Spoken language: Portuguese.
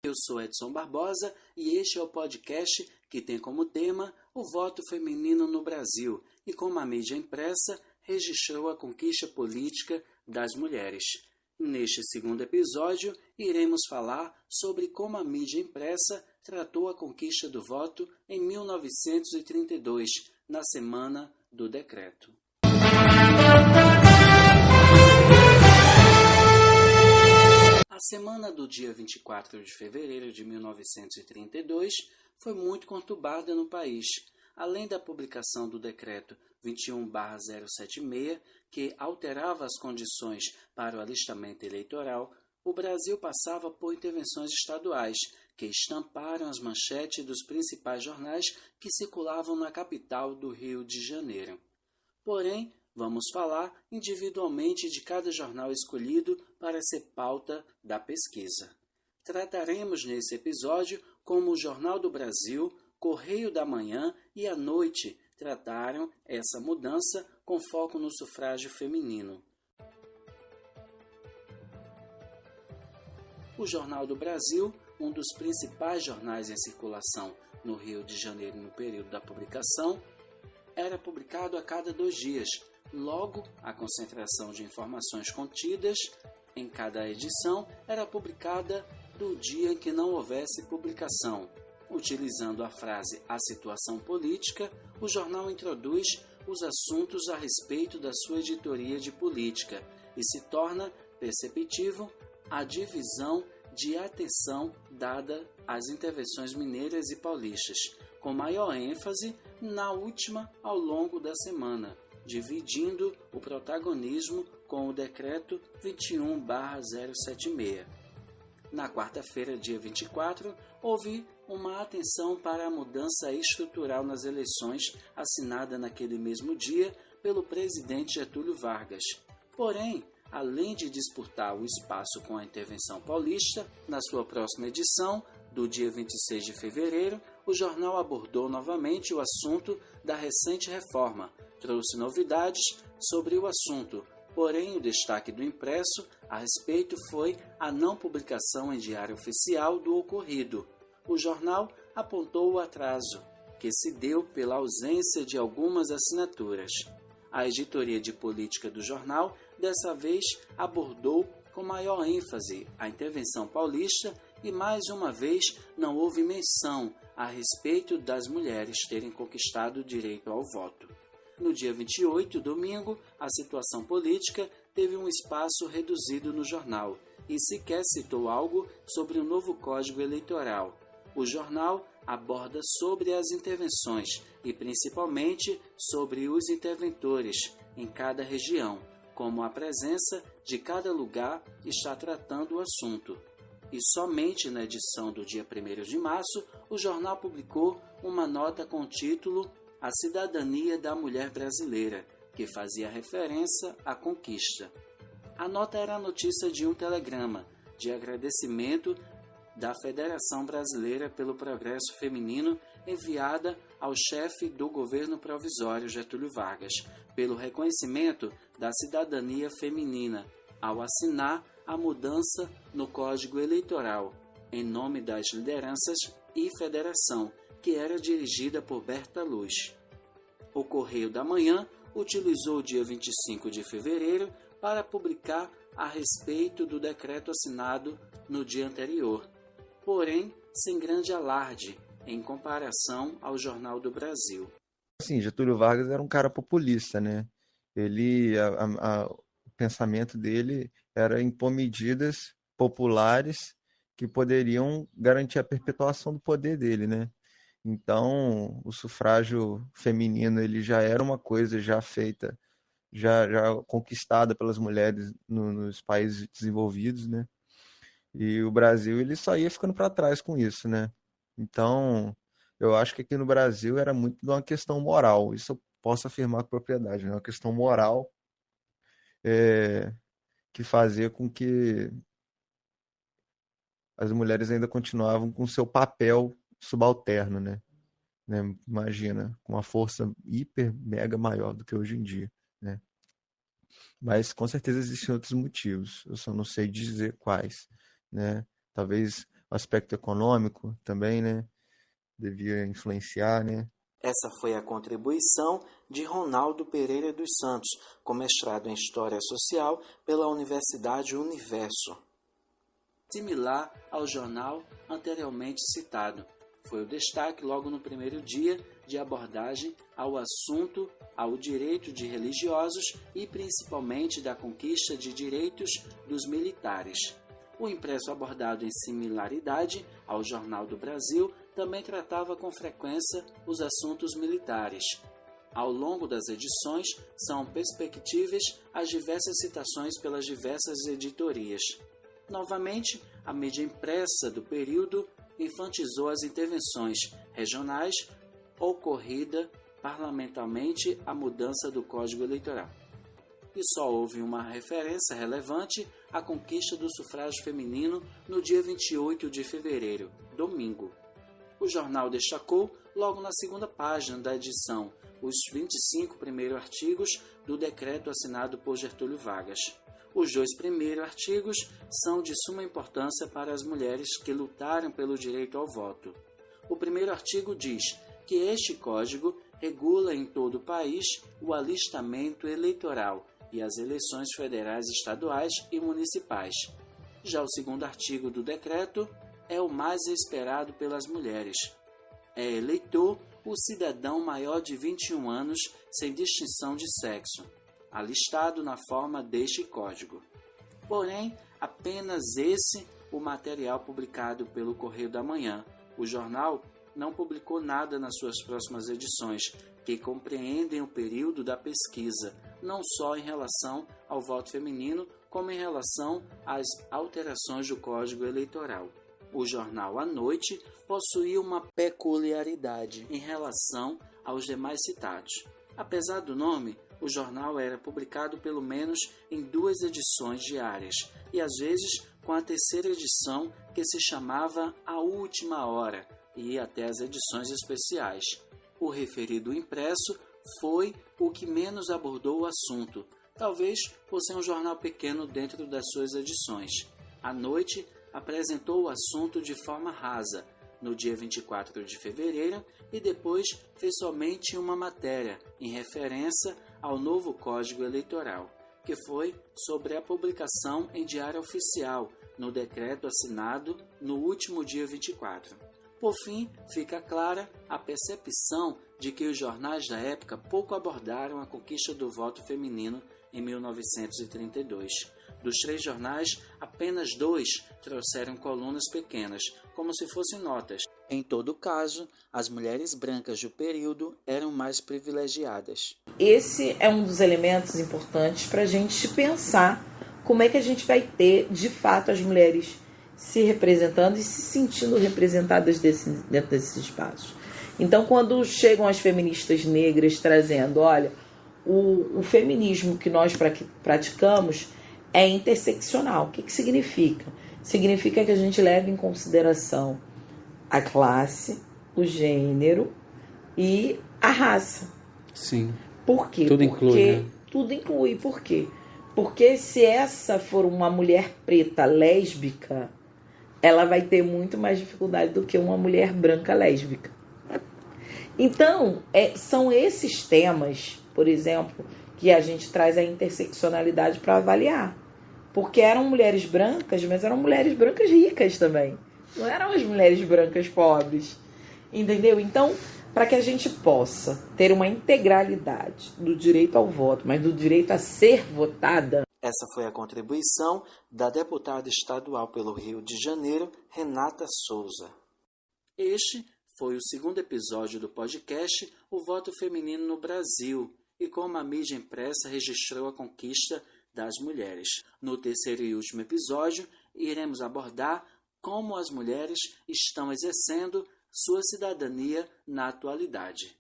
Eu sou Edson Barbosa e este é o podcast que tem como tema o voto feminino no Brasil e como a mídia impressa registrou a conquista política das mulheres. Neste segundo episódio, iremos falar sobre como a mídia impressa tratou a conquista do voto em 1932, na Semana do Decreto. A semana do dia 24 de fevereiro de 1932 foi muito conturbada no país. Além da publicação do Decreto 21/076, que alterava as condições para o alistamento eleitoral, o Brasil passava por intervenções estaduais, que estamparam as manchetes dos principais jornais que circulavam na capital do Rio de Janeiro. Porém, vamos falar individualmente de cada jornal escolhido para ser pauta da pesquisa. Trataremos nesse episódio como o Jornal do Brasil, Correio da Manhã e A Noite trataram essa mudança com foco no sufrágio feminino. O Jornal do Brasil, um dos principais jornais em circulação no Rio de Janeiro no período da publicação, era publicado a cada 2 dias. Logo, a concentração de informações contidas em cada edição era publicada do dia em que não houvesse publicação. Utilizando a frase "a situação política", o jornal introduz os assuntos a respeito da sua editoria de política e se torna perceptível a divisão de atenção dada às intervenções mineiras e paulistas, com maior ênfase na última ao longo da semana, dividindo o protagonismo com o Decreto 21/076. Na quarta-feira, dia 24, houve uma atenção para a mudança estrutural nas eleições assinada naquele mesmo dia pelo presidente Getúlio Vargas. Porém, além de disputar o espaço com a intervenção paulista, na sua próxima edição, do dia 26 de fevereiro, o jornal abordou novamente o assunto da recente reforma, trouxe novidades sobre o assunto, porém o destaque do impresso a respeito foi a não publicação em diário oficial do ocorrido. O jornal apontou o atraso, que se deu pela ausência de algumas assinaturas. A editoria de política do jornal, dessa vez, abordou com maior ênfase a intervenção paulista e, mais uma vez, não houve menção a respeito das mulheres terem conquistado o direito ao voto. No dia 28, domingo, a situação política teve um espaço reduzido no jornal e sequer citou algo sobre o novo Código Eleitoral. O jornal aborda sobre as intervenções e principalmente sobre os interventores em cada região, como a presença de cada lugar está tratando o assunto. E somente na edição do dia 1º de março, o jornal publicou uma nota com o título "A Cidadania da Mulher Brasileira", que fazia referência à conquista. A nota era a notícia de um telegrama de agradecimento da Federação Brasileira pelo Progresso Feminino enviada ao chefe do governo provisório Getúlio Vargas, pelo reconhecimento da cidadania feminina, ao assinar a mudança no Código Eleitoral, em nome das lideranças e federação, que era dirigida por Berta Luz. O Correio da Manhã utilizou o dia 25 de fevereiro para publicar a respeito do decreto assinado no dia anterior, porém sem grande alarde em comparação ao Jornal do Brasil. Sim, Getúlio Vargas era um cara populista, né? O pensamento dele era impor medidas populares que poderiam garantir a perpetuação do poder dele, né? Então, o sufrágio feminino ele já era uma coisa já feita, já conquistada pelas mulheres nos países desenvolvidos, né? E o Brasil ele só ia ficando para trás com isso, né? Então, eu acho que aqui no Brasil era muito de uma questão moral. Isso eu posso afirmar com propriedade, né? Uma questão moral que fazia com que as mulheres ainda continuavam com seu papel subalterno, né? Imagina, com uma força hiper, mega maior do que hoje em dia, né? Mas com certeza existem outros motivos, eu só não sei dizer quais, né? Talvez o aspecto econômico também, né? Devia influenciar, né? Essa foi a contribuição de Ronaldo Pereira dos Santos, com mestrado em História Social pela Universidade Universo. Similar ao jornal anteriormente citado, foi o destaque logo no primeiro dia de abordagem ao assunto, ao direito de religiosos e principalmente da conquista de direitos dos militares. O impresso abordado em similaridade ao Jornal do Brasil também tratava com frequência os assuntos militares. Ao longo das edições, são perspectivas as diversas citações pelas diversas editorias. Novamente, a mídia impressa do período enfatizou as intervenções regionais ocorrida parlamentarmente a mudança do Código Eleitoral. E só houve uma referência relevante à conquista do sufrágio feminino no dia 28 de fevereiro, domingo. O jornal destacou, logo na segunda página da edição, os 25 primeiros artigos do decreto assinado por Getúlio Vargas. Os 2 primeiros artigos são de suma importância para as mulheres que lutaram pelo direito ao voto. O primeiro artigo diz que este código regula em todo o país o alistamento eleitoral e as eleições federais, estaduais e municipais. Já o segundo artigo do decreto é o mais esperado pelas mulheres. É eleitor o cidadão maior de 21 anos sem distinção de sexo, alistado na forma deste código. Porém, apenas esse o material publicado pelo Correio da Manhã. O jornal não publicou nada nas suas próximas edições, que compreendem o período da pesquisa, não só em relação ao voto feminino, como em relação às alterações do Código Eleitoral. O jornal à noite possuía uma peculiaridade em relação aos demais citados. Apesar do nome, o jornal era publicado pelo menos em 2 edições diárias e às vezes com a terceira edição, que se chamava A Última Hora, e até as edições especiais. O referido impresso foi o que menos abordou o assunto, talvez por ser um jornal pequeno dentro das suas edições. À noite, apresentou o assunto de forma rasa, no dia 24 de fevereiro, e depois fez somente uma matéria em referência ao novo Código Eleitoral, que foi sobre a publicação em Diário Oficial, no decreto assinado no último dia 24. Por fim, fica clara a percepção de que os jornais da época pouco abordaram a conquista do voto feminino em 1932. Dos 3 jornais, apenas 2 trouxeram colunas pequenas, como se fossem notas. Em todo caso, as mulheres brancas do período eram mais privilegiadas. Esse é um dos elementos importantes para a gente pensar como é que a gente vai ter, de fato, as mulheres se representando e se sentindo representadas dentro desses espaços. Então, quando chegam as feministas negras trazendo, olha, o feminismo que nós praticamos é interseccional. O que significa? Significa que a gente leva em consideração a classe, o gênero e a raça. Sim. Por quê? Tudo inclui, né? Tudo inclui. Por quê? Porque se essa for uma mulher preta lésbica, ela vai ter muito mais dificuldade do que uma mulher branca lésbica. Então, são esses temas, por exemplo, que a gente traz a interseccionalidade para avaliar. Porque eram mulheres brancas, mas eram mulheres brancas ricas também. Não eram as mulheres brancas pobres. Entendeu? Então, para que a gente possa ter uma integralidade do direito ao voto, mas do direito a ser votada. Essa foi a contribuição da deputada estadual pelo Rio de Janeiro, Renata Souza. Este foi o 2º episódio do podcast O Voto Feminino no Brasil e como a mídia impressa registrou a conquista das mulheres. No 3º e último episódio, iremos abordar como as mulheres estão exercendo sua cidadania na atualidade.